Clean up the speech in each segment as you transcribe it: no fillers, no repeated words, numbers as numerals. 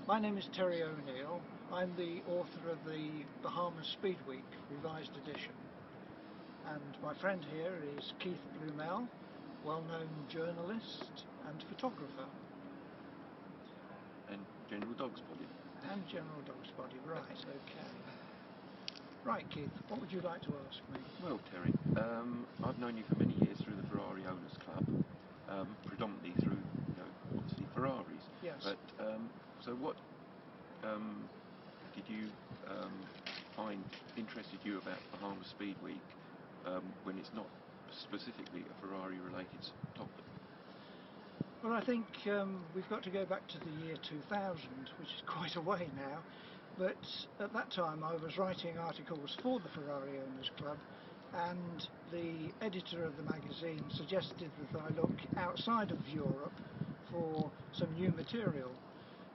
My name is Terry O'Neill. I'm the author of the Bahamas Speed Week revised edition. And my friend here is Keith Blumell, well-known journalist and photographer. And General Dog's Body. And General Dog's Body, right, okay. Right, Keith, what would you like to ask me? Well, Terry, I've known you for many years through the Ferrari Owners Club, predominantly through, obviously Ferraris. Yes. But so what did you find interested you about Bahamas Speed Week when it's not specifically a Ferrari-related topic? Well, I think we've got to go back to the year 2000, which is quite a way now. But at that time I was writing articles for the Ferrari Owners Club, and the editor of the magazine suggested that I look outside of Europe for some new material.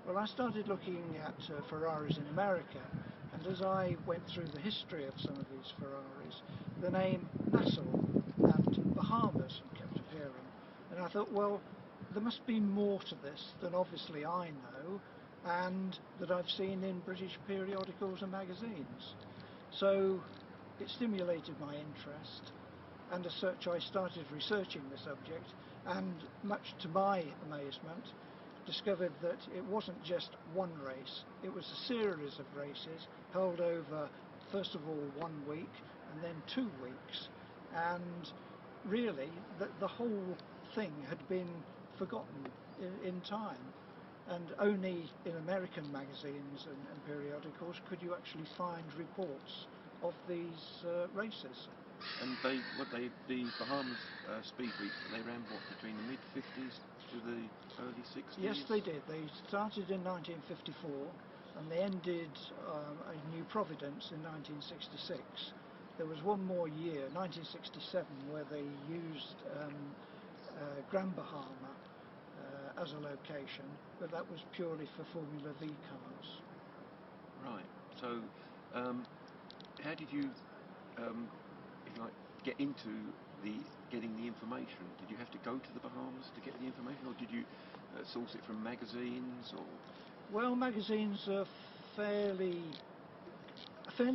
Well, I started looking at Ferraris in America, and as I went through the history of some of these Ferraris, the name Nassau and Bahamas kept appearing. And I thought, well, there must be more to this than obviously I know, and that I've seen in British periodicals and magazines. So it stimulated my interest, and as such I started researching the subject, and much to my amazement discovered that it wasn't just one race, it was a series of races held over first of all 1 week and then 2 weeks, and really the whole thing had been forgotten in time. And only in American magazines and periodicals could you actually find reports of these races. And the Bahamas Speed Week, they ran between the mid-50s to the early 60s? Yes, they did. They started in 1954 and they ended in New Providence in 1966. There was one more year, 1967, where they used Grand Bahama as a location, but that was purely for Formula V cars. Right. So, how did you, if you like, get into getting the information? Did you have to go to the Bahamas to get the information, or did you source it from magazines? Or well, magazines are a fairly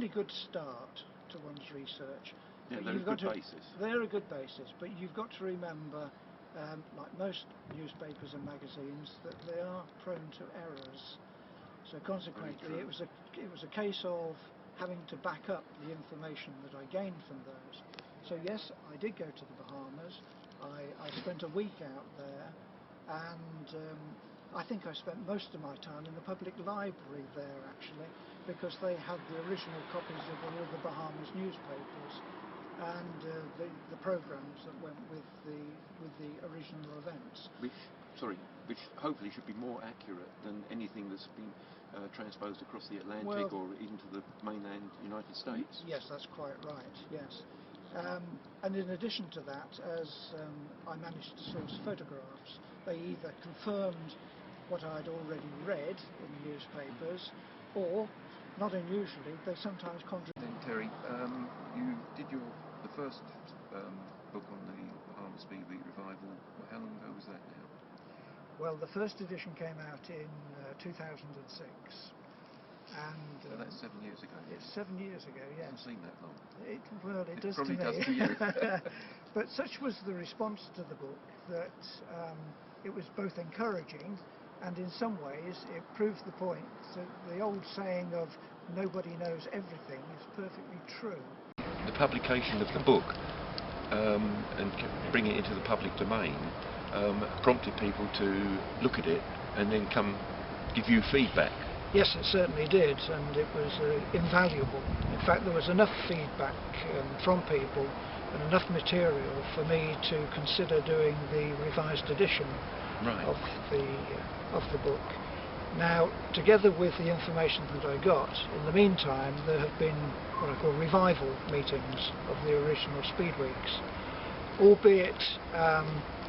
good start to one's research. Yeah, they're a good basis. They're a good basis, but you've got to remember, like most newspapers and magazines, that they are prone to errors. So consequently, it was a case of having to back up the information that I gained from those. So yes, I did go to the Bahamas. I spent a week out there, and I think I spent most of my time in the public library there actually, because they had the original copies of all the Bahamas newspapers and the programs that went with the original events. Which hopefully should be more accurate than anything that's been transposed across the Atlantic, well, or into the mainland United States. Yes, that's quite right, yes. And in addition to that, as I managed to source photographs, they either confirmed what I'd already read in the newspapers, or, not unusually, they sometimes contradicted. Then Terry, you did the first book on the Bahamas Speed Week revival. How long ago was that now? Well, the first edition came out in 2006. And, so that's 7 years ago. It's 7 years ago, yes. It doesn't seem that long. It does probably to me. does to you. But such was the response to the book that it was both encouraging, and in some ways it proved the point that the old saying of nobody knows everything is perfectly true. The publication of the book and bringing it into the public domain prompted people to look at it and then come give you feedback. Yes, it certainly did, and it was invaluable. In fact, there was enough feedback from people and enough material for me to consider doing the revised edition of the book. Now, together with the information that I got, in the meantime there have been what I call revival meetings of the original Speed Weeks, albeit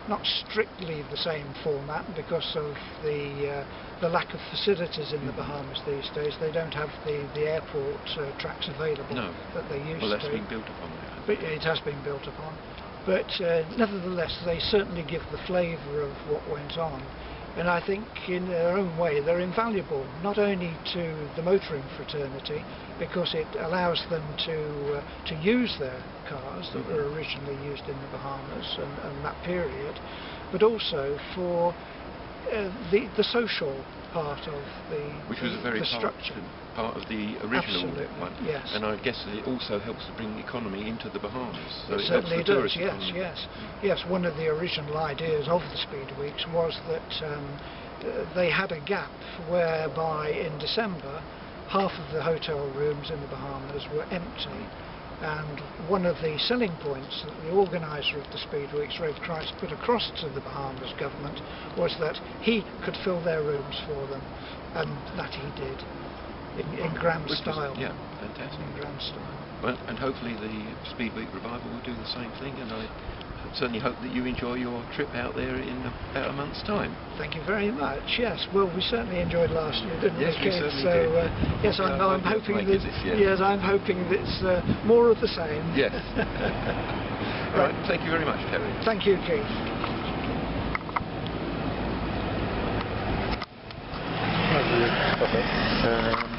not strictly the same format because of the lack of facilities in the Bahamas these days. They don't have the airport tracks available that they used to. Well, that's been built upon now. But it has been built upon. But nevertheless, they certainly give the flavour of what went on. And I think in their own way they're invaluable, not only to the motoring fraternity, because it allows them to use their cars that were originally used in the Bahamas and that period, but also for the social part of which was a very structure. Part of the original Absolutely, one. yes. And I guess it also helps to bring economy into the Bahamas. So it certainly does, yes. Yes, one of the original ideas of the Speed Weeks was that they had a gap whereby in December half of the hotel rooms in the Bahamas were empty. And one of the selling points that the organiser of the Speed Weeks, Red Christ, put across to the Bahamas government was that he could fill their rooms for them, and that he did in grand style. Yeah, fantastic. In grand style. Well, and hopefully the Speed Week revival will do the same thing, and I certainly hope that you enjoy your trip out there in about a month's time. Thank you very much. Yes, well, we certainly enjoyed last year, didn't we, Yes, we Keith? certainly So, did. yes, I'm hoping that. Yes, I'm hoping that it's more of the same. Yes. Right. Thank you very much, Terry. Thank you, Keith. Okay.